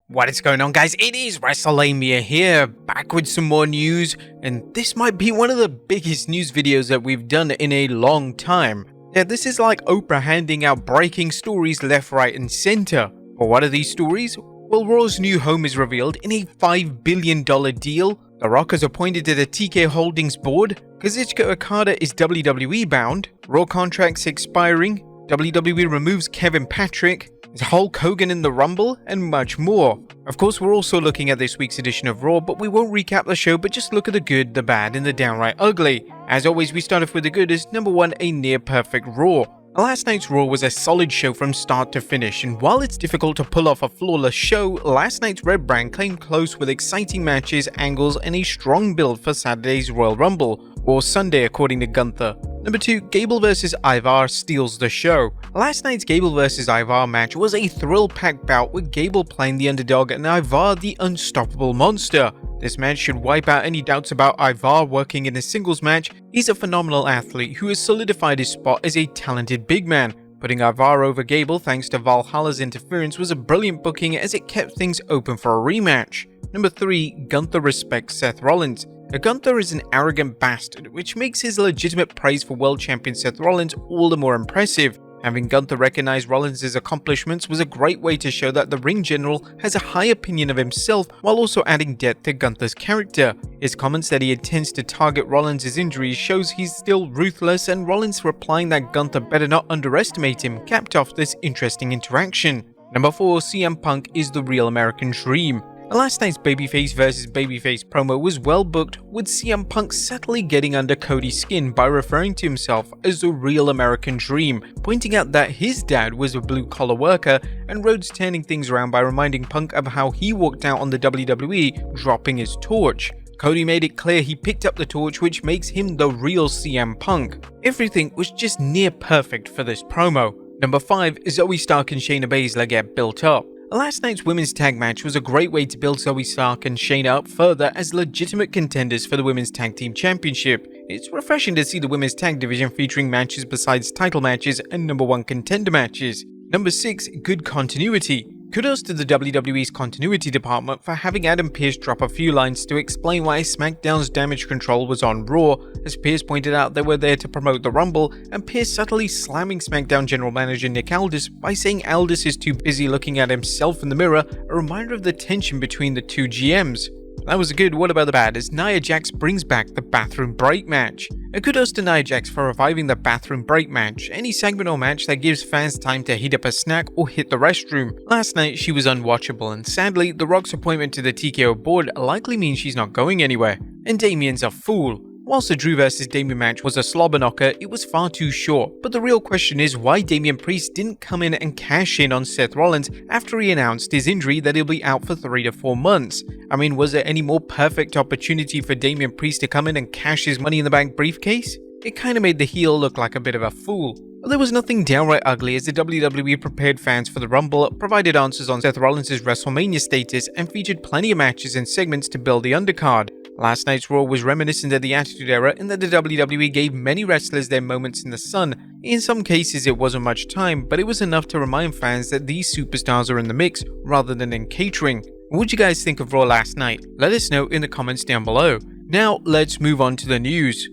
What is going on, guys? It is Wrestlelamia here, back with some more news, and this might be one of the biggest news videos that we've done in a long time. Yeah, this is like Oprah handing out breaking stories left, right and center. But what are these stories? Well, Raw's new home is revealed in a $5 billion deal. The Rock is appointed to the TKO-Holdings board. Kazuchika Okada is WWE bound. Raw contracts expiring. WWE removes Kevin Patrick. Is Hulk Hogan in the Rumble, and much more. Of course, we're also looking at this week's edition of Raw, but we won't recap the show, but just look at the good, the bad, and the downright ugly. As always, we start off with the good as number 1, a near-perfect Raw. Last night's Raw was a solid show from start to finish, and while it's difficult to pull off a flawless show, last night's Red Brand came close with exciting matches, angles, and a strong build for Saturday's Royal Rumble, or Sunday according to Gunther. Number 2, Gable vs Ivar steals the show. Last night's Gable vs Ivar match was a thrill-packed bout with Gable playing the underdog and Ivar the unstoppable monster. This match should wipe out any doubts about Ivar working in a singles match. He's a phenomenal athlete who has solidified his spot as a talented big man. Putting Ivar over Gable thanks to Valhalla's interference was a brilliant booking as it kept things open for a rematch. Number 3, Gunther respects Seth Rollins. Gunther is an arrogant bastard, which makes his legitimate praise for world champion Seth Rollins all the more impressive. Having Gunther recognize Rollins' accomplishments was a great way to show that the ring general has a high opinion of himself while also adding depth to Gunther's character. His comments that he intends to target Rollins' injuries shows he's still ruthless, and Rollins replying that Gunther better not underestimate him capped off this interesting interaction. Number 4, CM Punk is the real American dream. Last night's Babyface vs Babyface promo was well booked, with CM Punk subtly getting under Cody's skin by referring to himself as the real American dream, pointing out that his dad was a blue-collar worker, and Rhodes turning things around by reminding Punk of how he walked out on the WWE, dropping his torch. Cody made it clear he picked up the torch, which makes him the real CM Punk. Everything was just near perfect for this promo. Number 5, Zoe Stark and Shayna Baszler get built up. Last night's women's tag match was a great way to build Zoe Stark and Shayna up further as legitimate contenders for the Women's Tag Team Championship. It's refreshing to see the women's tag division featuring matches besides title matches and number 1 contender matches. Number 6, good continuity. Kudos to the WWE's continuity department for having Adam Pearce drop a few lines to explain why SmackDown's Damage Control was on Raw. As Pearce pointed out, they were there to promote the Rumble, and Pearce subtly slamming SmackDown General Manager Nick Aldis by saying Aldis is too busy looking at himself in the mirror, a reminder of the tension between the two GMs. That was good. What about the bad? As Nia Jax brings back the bathroom break match. Kudos to Nia Jax for reviving the bathroom break match, any segment or match that gives fans time to heat up a snack or hit the restroom. Last night she was unwatchable, and sadly The Rock's appointment to the TKO board likely means she's not going anywhere. And Damien's a fool. Whilst the Drew vs Damien match was a slobber knocker, it was far too short, but the real question is why Damian Priest didn't come in and cash in on Seth Rollins after he announced his injury that he'll be out for 3 to 4 months. I mean, was there any more perfect opportunity for Damian Priest to come in and cash his Money in the Bank briefcase? It kinda made the heel look like a bit of a fool. But there was nothing downright ugly as the WWE prepared fans for the Rumble, provided answers on Seth Rollins' WrestleMania status, and featured plenty of matches and segments to build the undercard. Last night's Raw was reminiscent of the Attitude Era in that the WWE gave many wrestlers their moments in the sun. In some cases it wasn't much time, but it was enough to remind fans that these superstars are in the mix rather than in catering. What did you guys think of Raw last night? Let us know in the comments down below. Now let's move on to the news.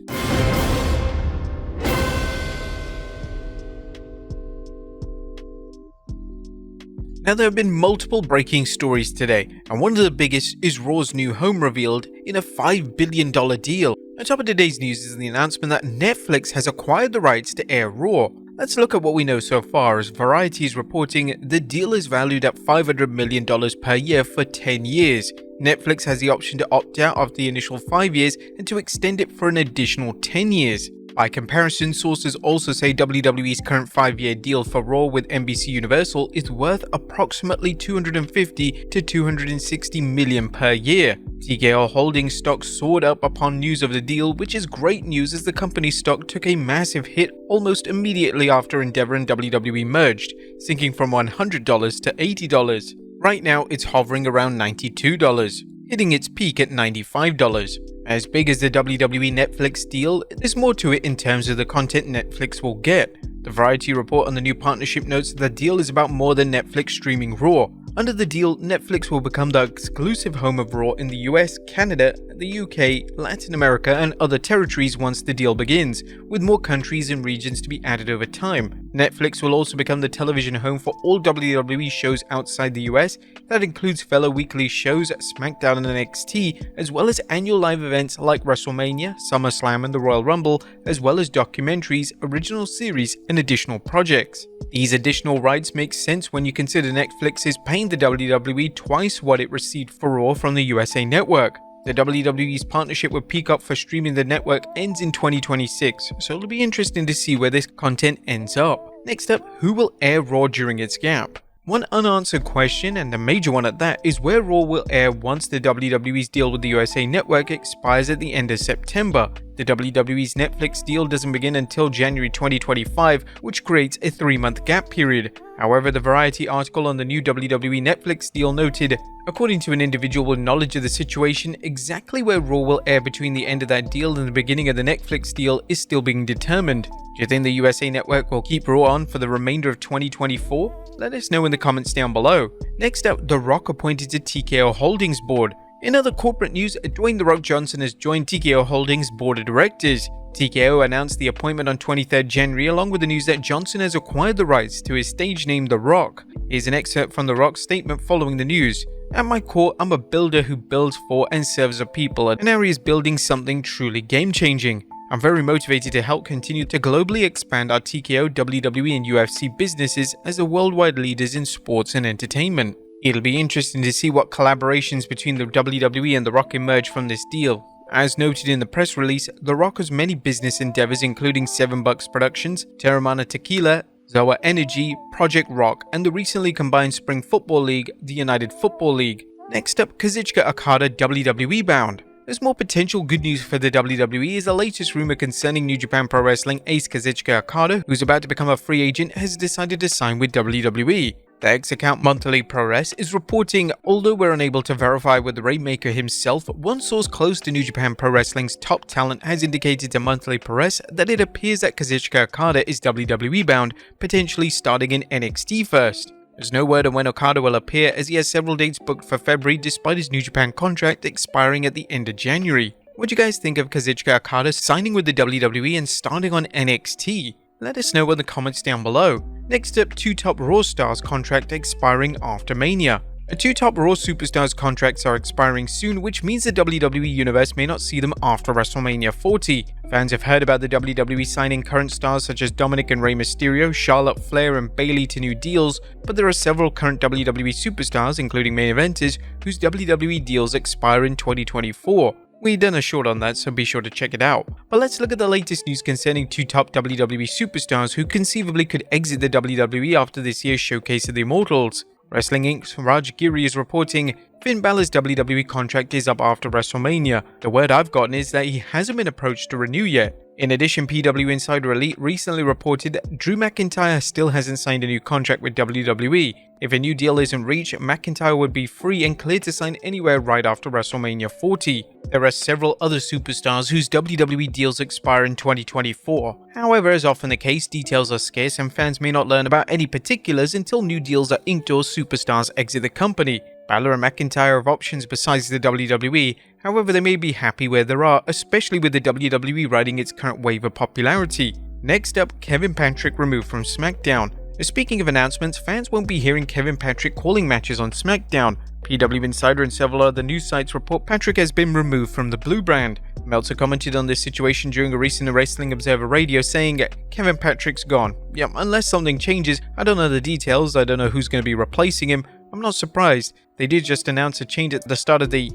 Now, there have been multiple breaking stories today, and one of the biggest is Raw's new home revealed in a $5 billion deal. On top of today's news is the announcement that Netflix has acquired the rights to air Raw. Let's look at what we know so far, as Variety is reporting the deal is valued at $500 million per year for 10 years. Netflix has the option to opt out of the initial 5 years and to extend it for an additional 10 years. By comparison, sources also say WWE's current 5-year deal for Raw with NBC Universal is worth approximately $250 to $260 million per year. TKO-Holdings stock soared up upon news of the deal, which is great news as the company's stock took a massive hit almost immediately after Endeavor and WWE merged, sinking from $100 to $80. Right now, it's hovering around $92, hitting its peak at $95. As big as the WWE Netflix deal, there's more to it in terms of the content Netflix will get. The Variety report on the new partnership notes that the deal is about more than Netflix streaming Raw. Under the deal, Netflix will become the exclusive home of Raw in the US, Canada, the UK, Latin America, and other territories once the deal begins, with more countries and regions to be added over time. Netflix will also become the television home for all WWE shows outside the US. That includes fellow weekly shows SmackDown and NXT, as well as annual live events like WrestleMania, SummerSlam, and the Royal Rumble, as well as documentaries, original series, and additional projects. These additional rights make sense when you consider Netflix is paying the WWE twice what it received for Raw from the USA Network. The WWE's partnership with Peacock for streaming the network ends in 2026, so it'll be interesting to see where this content ends up. Next up, who will air Raw during its gap? One unanswered question, and a major one at that, is where Raw will air once the WWE's deal with the USA Network expires at the end of September. The WWE's Netflix deal doesn't begin until January 2025, which creates a 3-month gap period. However, the Variety article on the new WWE Netflix deal noted, according to an individual with knowledge of the situation, exactly where Raw will air between the end of that deal and the beginning of the Netflix deal is still being determined. Do you think the USA Network will keep Raw on for the remainder of 2024? Let us know in the comments down below. Next up, The Rock appointed to TKO-Holdings board. In other corporate news, Dwayne "The Rock" Johnson has joined TKO-Holdings board of directors. TKO announced the appointment on 23rd January along with the news that Johnson has acquired the rights to his stage name The Rock. Here's an excerpt from The Rock's statement following the news. "At my core, I'm a builder who builds for and serves the people, and now he is building something truly game-changing. I'm very motivated to help continue to globally expand our TKO, WWE, and UFC businesses as the worldwide leaders in sports and entertainment. It'll be interesting to see what collaborations between the WWE and The Rock emerge from this deal." As noted in the press release, The Rock has many business endeavors including 7 Bucks Productions, Terramana Tequila, Zoa Energy, Project Rock, and the recently combined Spring Football League, the United Football League. Next up, Kazuchika Okada WWE bound. There's more potential good news for the WWE as the latest rumor concerning New Japan Pro Wrestling ace Kazuchika Okada, who's about to become a free agent, has decided to sign with WWE. The X-Account Monthly Progress is reporting, although we're unable to verify with the Rainmaker himself, one source close to New Japan Pro Wrestling's top talent has indicated to Monthly Progress that it appears that Kazuchika Okada is WWE bound, potentially starting in NXT first. There's no word on when Okada will appear as he has several dates booked for February despite his New Japan contract expiring at the end of January. What do you guys think of Kazuchika Okada signing with the WWE and starting on NXT? Let us know in the comments down below. Next up, 2 top Raw stars contract expiring after Mania. 2 top Raw superstars contracts are expiring soon, which means the WWE Universe may not see them after WrestleMania 40. Fans have heard about the WWE signing current stars such as Dominic and Rey Mysterio, Charlotte Flair, and Bayley to new deals, but there are several current WWE superstars, including main eventers, whose WWE deals expire in 2024. We've done a short on that, so be sure to check it out. But let's look at the latest news concerning 2 top WWE superstars who conceivably could exit the WWE after this year's Showcase of the Immortals. Wrestling Inc.'s Raj Giri is reporting Finn Balor's WWE contract is up after WrestleMania. The word I've gotten is that he hasn't been approached to renew yet. In addition, PW Insider Elite recently reported that Drew McIntyre still hasn't signed a new contract with WWE. If a new deal isn't reached, McIntyre would be free and cleared to sign anywhere right after WrestleMania 40. There are several other superstars whose WWE deals expire in 2024. However, as often the case, details are scarce and fans may not learn about any particulars until new deals are inked or superstars exit the company. Balor and McIntyre have options besides the WWE, however they may be happy where they are, especially with the WWE riding its current wave of popularity. Next up, Kevin Patrick removed from SmackDown. Speaking of announcements, fans won't be hearing Kevin Patrick calling matches on SmackDown. PW Insider and several other news sites report Patrick has been removed from the Blue brand. Meltzer commented on this situation during a recent Wrestling Observer Radio saying, Kevin Patrick's gone. Yep, unless something changes, I don't know the details, I don't know who's going to be replacing him. I'm not surprised. They did just announce a change at the start of the...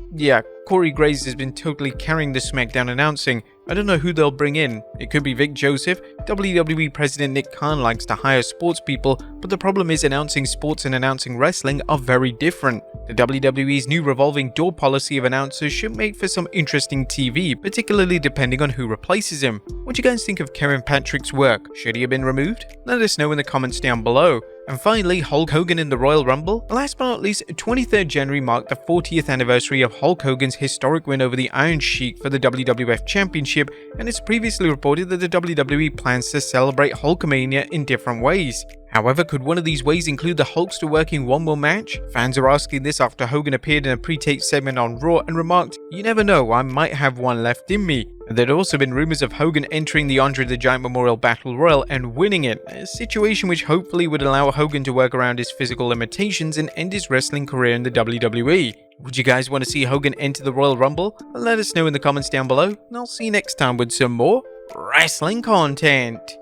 Corey Graves has been totally carrying the SmackDown announcing. I don't know who they'll bring in. It could be Vic Joseph. WWE President Nick Khan likes to hire sports people, but the problem is announcing sports and announcing wrestling are very different. The WWE's new revolving door policy of announcers should make for some interesting TV, particularly depending on who replaces him. What do you guys think of Kevin Patrick's work? Should he have been removed? Let us know in the comments down below. And finally, Hulk Hogan in the Royal Rumble. Last but not least, 23rd January marked the 40th anniversary of Hulk Hogan's historic win over the Iron Sheik for the WWF Championship, and it's previously reported that the WWE plans to celebrate Hulkamania in different ways. However, could one of these ways include the Hulkster working one more match? Fans are asking this after Hogan appeared in a pre-taped segment on Raw and remarked, "You never know, I might have one left in me." There'd also been rumors of Hogan entering the Andre the Giant Memorial Battle Royal and winning it, a situation which hopefully would allow Hogan to work around his physical limitations and end his wrestling career in the WWE. Would you guys want to see Hogan enter the Royal Rumble? Let us know in the comments down below, and I'll see you next time with some more wrestling content.